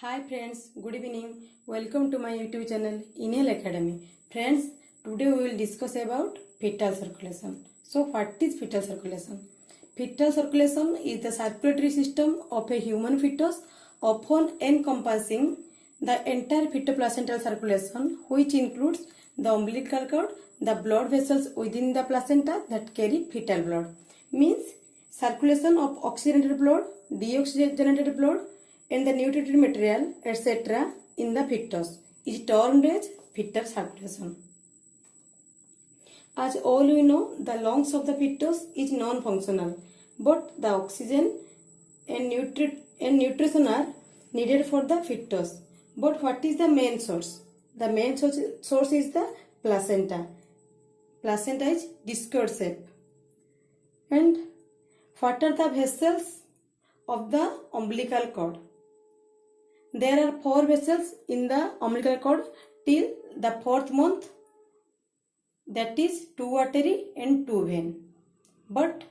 Hi friends, good evening. Welcome to my YouTube channel Inhale Academy. Friends, today we will discuss about fetal circulation. So what is fetal circulation? Fetal circulation is the circulatory system of a human fetus, often encompassing the entire fetoplacental circulation, which includes the umbilical cord, the blood vessels within the placenta that carry fetal blood. Means circulation of oxygenated blood, deoxygenated blood, and the nutritive material, etc. in the fetus is termed as fetal circulation. As all we know, the lungs of the fetus is non-functional, but the oxygen and nutrition are needed for the fetus. But what is the main source? The main source is the placenta. Placenta is discoid shape. And what are the vessels of the umbilical cord? There are 4 vessels in the umbilical cord till the 4th month, that is 2 artery and 2 vein. But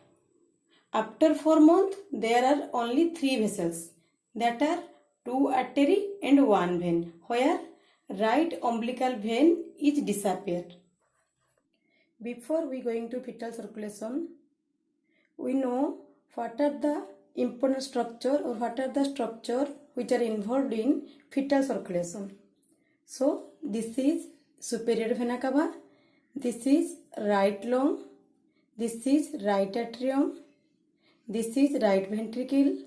after 4 months there are only 3 vessels, that are 2 artery and 1 vein, where right umbilical vein is disappeared. Before we going to fetal circulation, we know what are the important structure or what are the structure which are involved in fetal circulation. So this is superior vena cava, this is right lung, this is right atrium, this is right ventricle,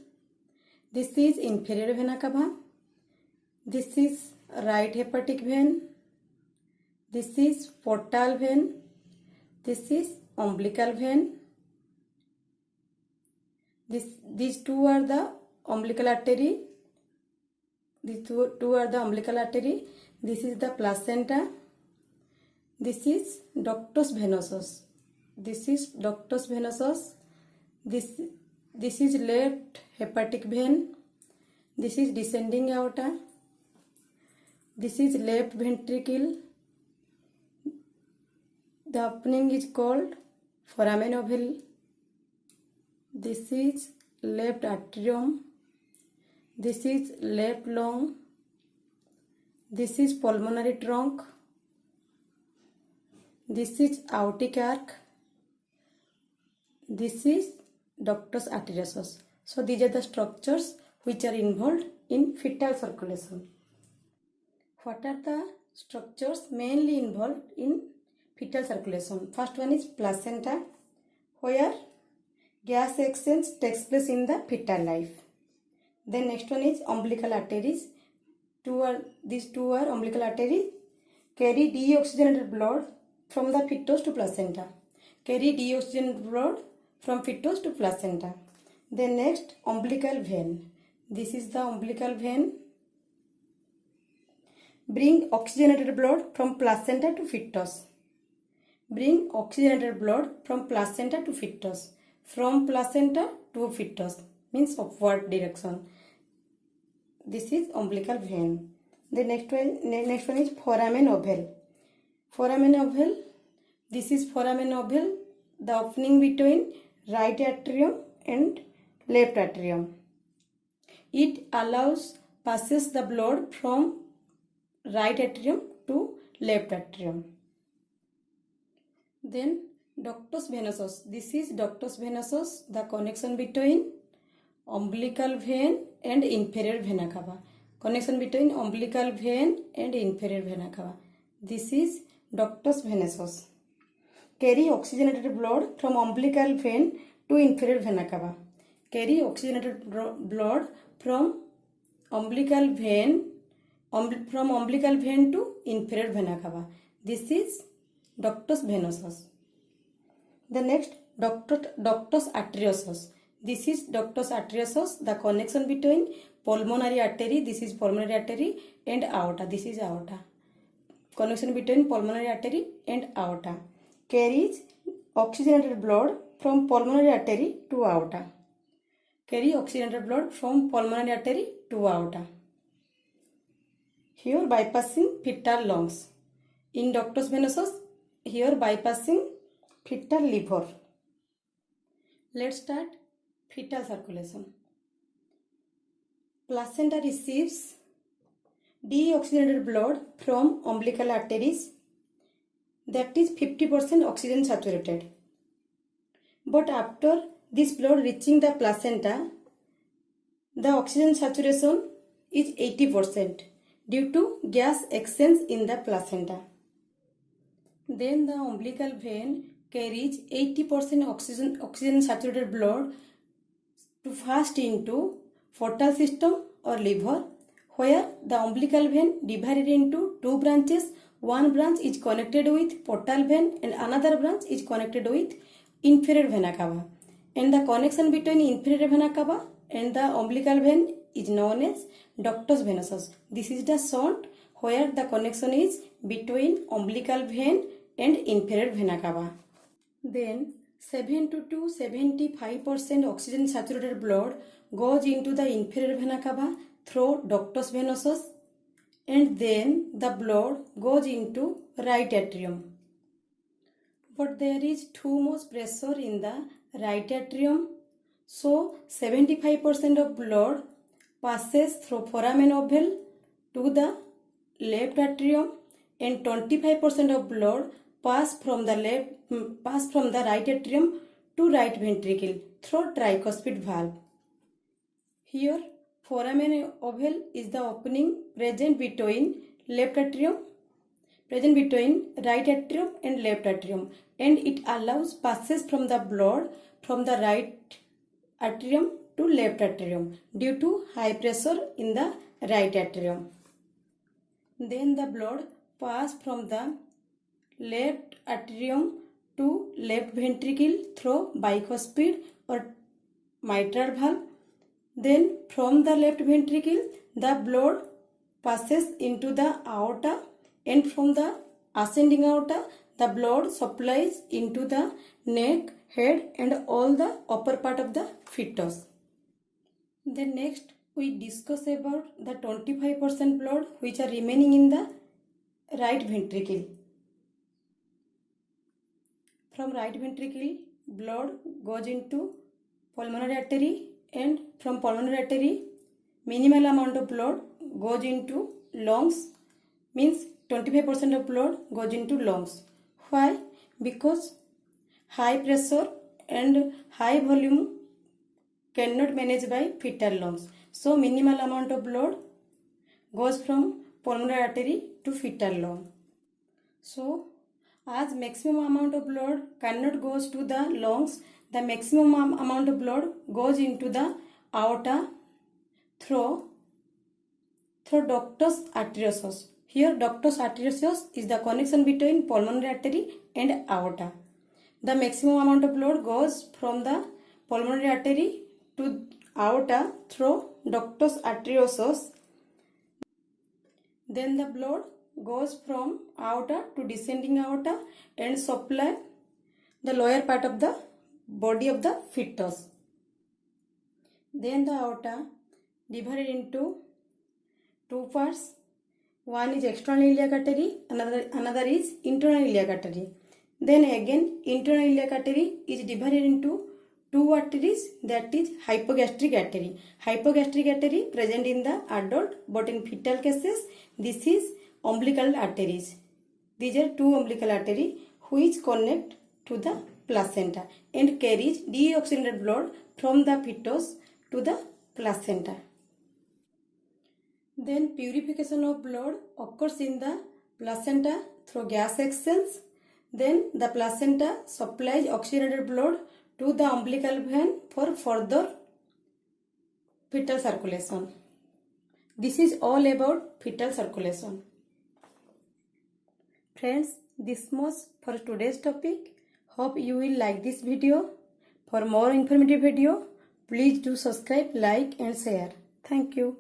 this is inferior vena cava, this is right hepatic vein, this is portal vein, this is umbilical vein. These two are the umbilical artery. These two are the umbilical artery. This is the placenta. This is ductus venosus. This is ductus venosus. This is left hepatic vein. This is descending aorta. This is left ventricle. The opening is called foramen ovale. This is left atrium. This is left lung. This is pulmonary trunk. This is aortic arch. This is ductus arteriosus. So these are the structures which are involved in fetal circulation. What are the structures mainly involved in fetal circulation? First one is placenta, where gas exchange takes place in the fetal life. Then next one is umbilical arteries. These two are umbilical arteries, carry deoxygenated blood from the fetus to placenta. Carry deoxygenated blood from fetus to placenta. Then next, umbilical vein. This is the umbilical vein. Bring oxygenated blood from placenta to fetus. Bring oxygenated blood from placenta to fetus. From placenta to fetus means upward direction. This is umbilical vein. The next one is foramen ovale. Foramen ovale. This is foramen ovale, the opening between right atrium and left atrium. It passes the blood from right atrium to left atrium. Then ductus venosus. This is ductus venosus, the connection between umbilical vein and inferior vena cava. Connection between umbilical vein and inferior vena cava. This is ductus venosus. Carry oxygenated blood from umbilical vein to inferior vena cava. Carry oxygenated blood from umbilical vein to inferior vena cava. This is ductus venosus. The next, ductus arteriosus. This is ductus arteriosus, the connection between pulmonary artery, this is pulmonary artery, and aorta, this is aorta. Connection between pulmonary artery and aorta. Carries oxygenated blood from pulmonary artery to aorta. Carry oxygenated blood from pulmonary artery to aorta. Here bypassing fetal lungs. In ductus venosus, here bypassing fetal liver. Let's start fetal circulation. Placenta receives deoxygenated blood from umbilical arteries, that is 50% oxygen saturated. But after this blood reaching the placenta, the oxygen saturation is 80% due to gas exchange in the placenta. Then the umbilical vein carries 80% oxygen saturated blood to pass into portal system or liver, where the umbilical vein divided into two branches. One branch is connected with portal vein and another branch is connected with inferior vena cava. And the connection between inferior vena cava and the umbilical vein is known as ductus venosus. This is the shunt where the connection is between umbilical vein and inferior vena cava. Then 70 to 75% oxygen saturated blood goes into the inferior vena cava through ductus venosus, and then the blood goes into right atrium. But there is too much pressure in the right atrium, so 75% of blood passes through foramen ovale to the left atrium and 25% of blood pass from the right atrium to right ventricle through tricuspid valve. Here foramen ovale is the opening present between right atrium and left atrium, and it allows passes from the blood from the right atrium to left atrium due to high pressure in the right atrium. Then the blood passes from the left atrium to left ventricle through bicuspid or mitral valve. Then from the left ventricle the blood passes into the aorta, and from the ascending aorta the blood supplies into the neck, head and all the upper part of the fetus. Then next we discuss about the 25% blood which are remaining in the right ventricle. From right ventricle blood goes into pulmonary artery, and from pulmonary artery minimal amount of blood goes into lungs, means 25% of blood goes into lungs. Why? Because high pressure and high volume cannot manage by fetal lungs, so minimal amount of blood goes from pulmonary artery to fetal lung. So as maximum amount of blood cannot goes to the lungs, the maximum amount of blood goes into the aorta through ductus arteriosus. Here ductus arteriosus is the connection between pulmonary artery and aorta. The maximum amount of blood goes from the pulmonary artery to aorta through ductus arteriosus. Then the blood goes from aorta to descending aorta and supply the lower part of the body of the fetus. Then the aorta divided into two parts. One is external iliac artery, another is internal iliac artery. Then again internal iliac artery is divided into two arteries, that is hypogastric artery. Hypogastric artery present in the adult, but in fetal cases this is umbilical arteries. These are two umbilical arteries which connect to the placenta and carries deoxygenated blood from the fetus to the placenta. Then purification of blood occurs in the placenta through gas exchange. Then the placenta supplies oxygenated blood to the umbilical vein for further fetal circulation. This is all about fetal circulation. Friends, this much for today's topic. Hope you will like this video. For more informative video, please do subscribe, like and share. Thank you.